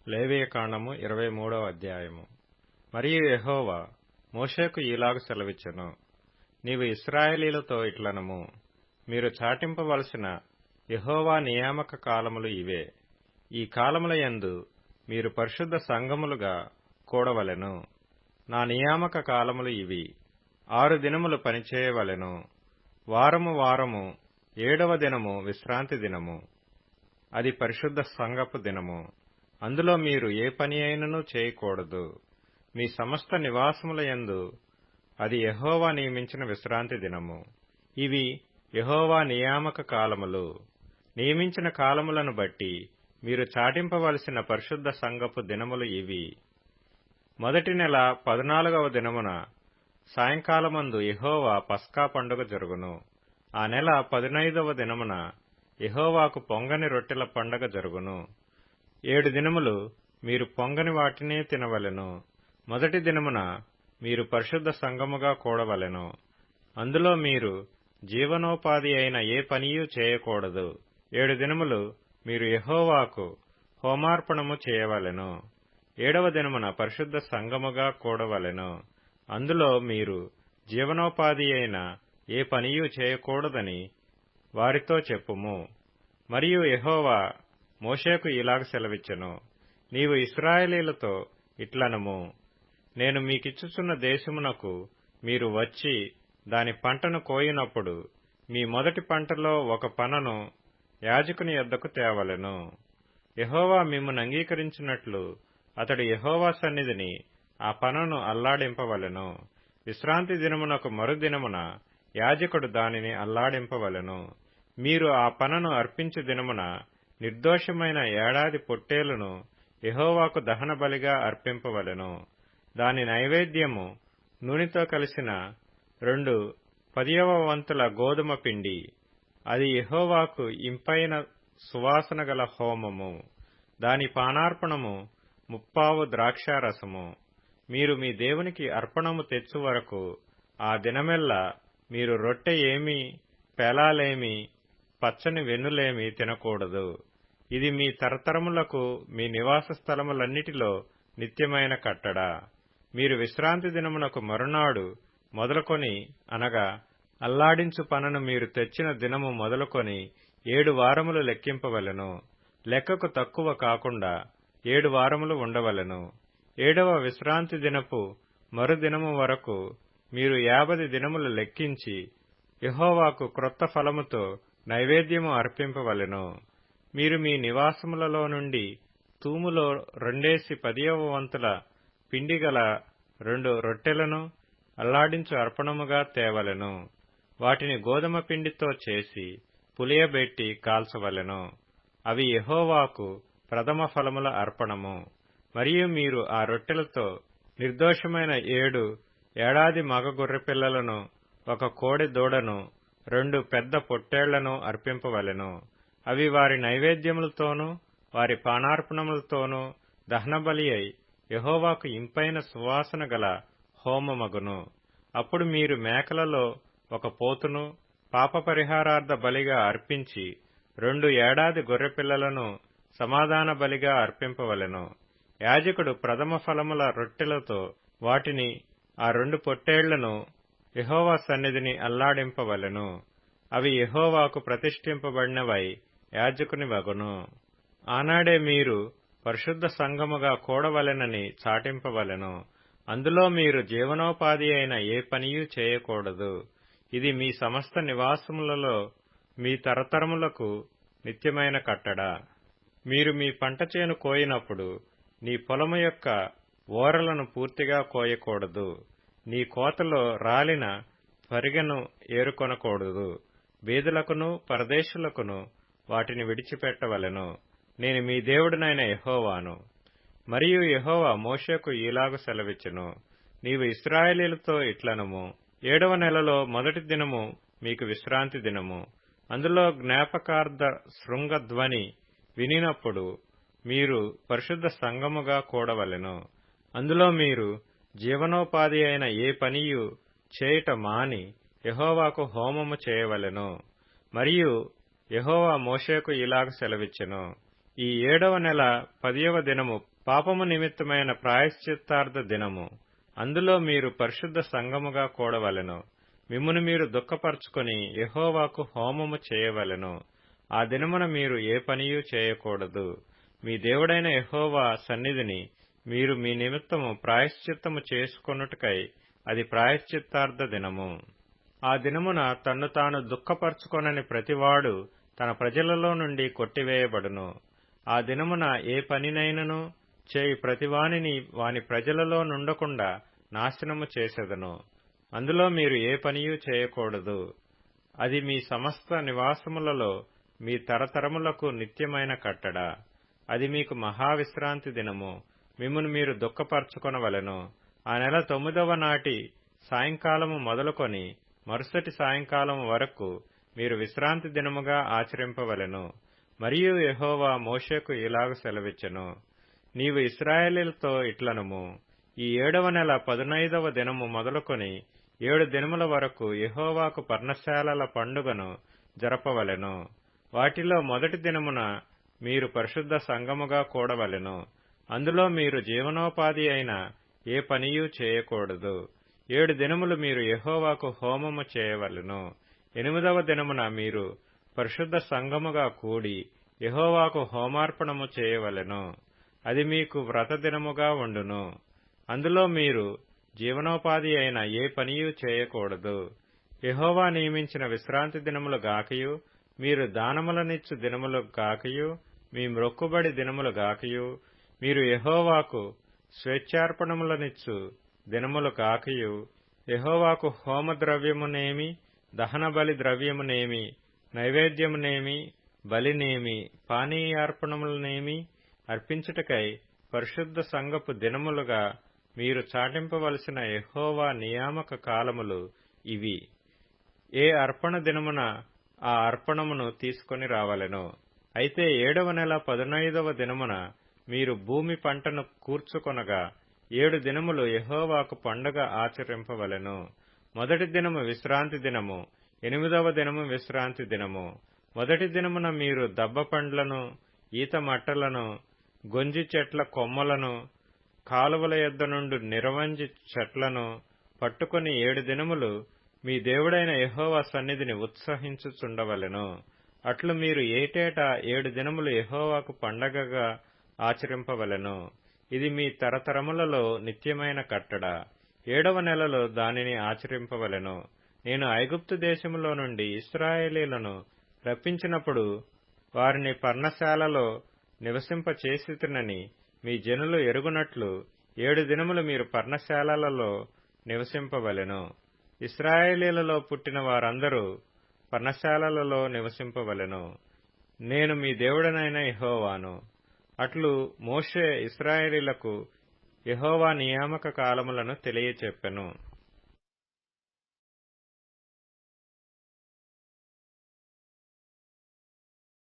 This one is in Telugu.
లేవియకాండము 23వ అధ్యాయము. మరియు యెహోవా మోషేకు ఈలాగు సెలవిచ్చెను, నీవు ఇశ్రాయేలీయులతో ఇట్లనుము, మీరు చాటింపవలసిన యెహోవా నియామక కాలములు ఇవే. ఈ కాలముల యందు మీరు పరిశుద్ధ సంఘములుగా కూడవలెను. నా నియామక కాలములు ఇవి: 6 దినములు పనిచేయవలెను. వారము వారము 7వ దినము విశ్రాంతి దినము. అది పరిశుద్ధ సంఘపు దినము. అందులో మీరు ఏ పని అయినను చేయకూడదు. మీ సమస్త నివాసముల యందు అది యెహోవా నియమించిన విశ్రాంతి దినము. ఇవి యెహోవా నియామక కాలములు. నియమించిన కాలములను బట్టి మీరు చాటింపవలసిన పరిశుద్ధ సంఘపు దినములు ఇవి: మొదటి నెల 14వ దినమున సాయంకాలమందు యెహోవా పస్కా పండుగ జరుగును. ఆ నెల 15వ దినమున యెహోవాకు పొంగని రొట్టెల పండగ జరుగును. 7 దినములు మీరు పొంగని వాటినే తినవలెను. మొదటి దినమున మీరు పరిశుద్ధ సంఘముగా కూడవలెను. అందులో మీరు జీవనోపాధి అయిన ఏ పనియూ చేయకూడదు. 7 దినములు మీరు యెహోవాకు హోమార్పణము చేయవలెను. 7వ దినమున పరిశుద్ధ సంఘముగా కూడవలెను. అందులో మీరు జీవనోపాధి అయిన ఏ పనియూ చేయకూడదని వారితో చెప్పుము. మరియు యెహోవా మోషేకు ఇలాగ సెలవిచ్చెను, నీవు ఇశ్రాయేలీయులతో ఇట్లనుము, నేను మీకిచ్చుచున్న దేశమునకు మీరు వచ్చి దాని పంటను కోయినప్పుడు మీ మొదటి పంటలో ఒక పనను యాజకుని యొద్దకు తేవలెను. యెహోవా మిమ్మును అంగీకరించినట్లు అతడు యెహోవా సన్నిధిని ఆ పనను అల్లాడింపవలెను. విశ్రాంతి దినమునకు మరుదినమున యాజకుడు దానిని అల్లాడింపవలెను. మీరు ఆ పనను అర్పించు దినమున నిర్దోషమైన ఏడాది పొట్టేలును యెహోవాకు దహన బలిగా అర్పింపవలెను. దాని నైవేద్యము నూనెతో కలిసిన 2 10వ వంతుల గోదుమ పిండి. అది యెహోవాకు ఇంపైన సువాసన గల హోమము. దాని పానార్పణము 30 ద్రాక్షారసము. మీరు మీ దేవునికి అర్పణము తెచ్చు వరకు ఆ దినమెల్లా మీరు రొట్టె ఏమీ, పేలాలేమి, పచ్చని వెన్నులేమి తినకూడదు. ఇది మీ తరతరములకు మీ నివాస స్థలములన్నిటిలో నిత్యమైన కట్టడ. మీరు విశ్రాంతి దినమునకు మరునాడు మొదలుకొని, అనగా అల్లాడించు పనను మీరు తెచ్చిన దినము మొదలుకొని 7 వారములు లెక్కింపవలెను. లెక్కకు తక్కువ కాకుండా 7 వారములు ఉండవలెను. 7వ విశ్రాంతి దినపు మరుదినము వరకు మీరు 50 దినములు లెక్కించి యెహోవాకు క్రొత్త ఫలముతో నైవేద్యము అర్పింపవలెను. మీరు మీ నివాసములలో నుండి తూములో 2/10వ వంతుల పిండి గల 2 రొట్టెలను అల్లాడించు అర్పణముగా తేవలెను. వాటిని గోధుమ పిండితో చేసి పులియబెట్టి కాల్చవలెను. అవి యెహోవాకు ప్రథమ ఫలముల అర్పణము. మరియు మీరు ఆ రొట్టెలతో నిర్దోషమైన 7 ఏడాది మగ గొర్రెపిల్లలను, 1 కోడె దూడను, 2 పెద్ద పొట్టేళ్లను అర్పింపవలెను. అవి వారి నైవేద్యములతోనూ వారి పానార్పణములతోనూ దహనబలి అయి యెహోవాకు ఇంపైన సువాసన గల హోమమగును. అప్పుడు మీరు మేకలలో 1 పోతును పాపపరిహారార్థ బలిగా అర్పించి 2 ఏడాది గొర్రెపిల్లలను సమాధాన బలిగా అర్పింపవలెను. యాజకుడు ప్రథమ ఫలముల రొట్టెలతో వాటిని, ఆ 2 పొట్టేళ్లను యెహోవా సన్నిధిని అల్లాడింపవలెను. అవి యెహోవాకు ప్రతిష్ఠింపబడినవై యాజకుని వగును. ఆనాడే మీరు పరిశుద్ధ సంఘముగా కూడవలెనని చాటింపవలెను. అందులో మీరు జీవనోపాధి అయిన ఏ పనియూ చేయకూడదు. ఇది మీ సమస్త నివాసములలో మీ తరతరములకు నిత్యమైన కట్టడ. మీరు మీ పంట చేను కోయినప్పుడు నీ పొలము యొక్క ఓరలను పూర్తిగా కోయకూడదు. నీ కోతలో రాలిన పరిగెను ఏరుకొనకూడదు. బీదలకును పరదేశులకును వాటిని విడిచిపెట్టవలెను. నేను మీ దేవుడినైన యెహోవాను. మరియు యెహోవా మోషేకు ఈలాగు సెలవిచ్చెను, నీవు ఇశ్రాయేలీయులతో ఇట్లనుము, 7వ నెలలో మొదటి దినము మీకు విశ్రాంతి దినము. అందులో జ్ఞాపకార్థ శృంగధ్వని వినినప్పుడు మీరు పరిశుద్ధ సంఘముగా కూడవలెను. అందులో మీరు జీవనోపాధి అయిన ఏ పనియు చేయుట మాని యెహోవాకు హోమము చేయవలెను. మరియు యెహోవా మోషేకు ఇలాగ సెలవిచ్చెను, ఈ 7వ నెల 10వ దినము పాపము నిమిత్తమైన ప్రాయశ్చిత్తార్థ దినము, అందులో మీరు పరిశుద్ధ సంఘముగా కూడవలెను. మిమ్మును మీరు దుఃఖపరచుకొని యెహోవాకు హోమము చేయవలెను. ఆ దినమున మీరు ఏ పనియూ చేయకూడదు. మీ దేవుడైన యెహోవా సన్నిధిని మీరు మీ నిమిత్తము ప్రాయశ్చిత్తము చేసుకొనుటకై అది ప్రాయశ్చిత్తార్థ దినము. ఆ దినమున తన్ను తాను దుఃఖపరచుకొనని ప్రతివాడు తన ప్రజలలో నుండి కొట్టివేయబడును. ఆ దినమున ఏ పనినైనను చేయి ప్రతివానిని వాని ప్రజలలో నుండకుండా నాశనము చేసెదను. అందులో మీరు ఏ పనియూ చేయకూడదు. అది మీ సమస్త నివాసములలో మీ తరతరములకు నిత్యమైన కట్టడ. అది మీకు మహావిశ్రాంతి దినము. మిమ్మును మీరు దుఃఖపరచుకొనవలెను. ఆ నెల 9వ నాటి సాయంకాలము మొదలుకొని మరుసటి సాయంకాలము వరకు మీరు విశ్రాంతి దినముగా ఆచరింపవలెను. మరియు యెహోవా మోషేకు ఇలాగ సెలవిచ్చెను, నీవు ఇశ్రాయేలీయులతో ఇట్లనుము, ఈ 7వ నెల 15వ దినము మొదలుకొని 7 దినముల వరకు యెహోవాకు పర్ణశాలల పండుగను జరపవలెను. వాటిలో మొదటి దినమున మీరు పరిశుద్ధ సంఘముగా కూడవలెను. అందులో మీరు జీవనోపాధి అయిన ఏ పనియూ చేయకూడదు. 7 దినములు మీరు యెహోవాకు హోమము చేయవలెను. 8వ దినమున మీరు పరిశుద్ధ సంఘముగా కూడి యెహోవాకు హోమార్పణము చేయవలెను. అది మీకు వ్రత దినముగా ఉండును. అందులో మీరు జీవనోపాధి అయిన ఏ పనియూ చేయకూడదు. యెహోవా నియమించిన విశ్రాంతి దినములు గాకయు, మీరు దానములనిచ్చు దినములు గాకయు, మీ మ్రొక్కుబడి దినములు గాకయు, మీరు యెహోవాకు స్వేచ్ఛార్పణములనిచ్చు దినములు గాకయు, యెహోవాకు హోమద్రవ్యమునేమి, దహనబలి ద్రవ్యమునేమి, నైవేద్యమునేమి, బలినేమి, పానీయార్పణములనేమి అర్పించుటకై పరిశుద్ధ సంఘపు దినములుగా మీరు చాటింపవలసిన యెహోవా నియామక కాలములు ఇవి. ఏ అర్పణ దినమున ఆ అర్పణమును తీసుకొని రావలెను. అయితే 7వ నెల 15వ దినమున మీరు భూమి పంటను కూర్చుకొనగా 7 దినములు యెహోవాకు పండుగ ఆచరింపవలెను. మొదటి దినము విశ్రాంతి దినము, 8వ దినము విశ్రాంతి దినము. మొదటి దినమున మీరు దబ్బ పండ్లను, ఈత మట్టలను, గొంజి చెట్ల కొమ్మలను, కాలువల యొద్ద నుండి నిరవంజి చెట్లను పట్టుకొని 7 దినములు మీ దేవుడైన యెహోవా సన్నిధిని ఉత్సహించుచుండవలెను. అట్లు మీరు ఏటేటా 7 దినములు యెహోవాకు పండగగా ఆచరింపవలెను. ఇది మీ తరతరములలో నిత్యమైన కట్టడ. 7వ నెలలో దానిని ఆచరింపవలెను. నేను ఐగుప్తు దేశములో నుండి ఇశ్రాయేలీయులను రప్పించినప్పుడు వారిని పర్ణశాలలో నివసింపచేసితినని మీ జనులు ఎరుగునట్లు 7 దినములు మీరు పర్ణశాలలలో నివసింపవలెను. ఇశ్రాయేలీయులలో పుట్టిన వారందరూ పర్ణశాలలలో నివసింపవలెను. నేను మీ దేవుడనైన యెహోవాను. అట్లు మోషే ఇశ్రాయేలీయులకు యెహోవా నియామక కాలములను తెలియచెప్పెను.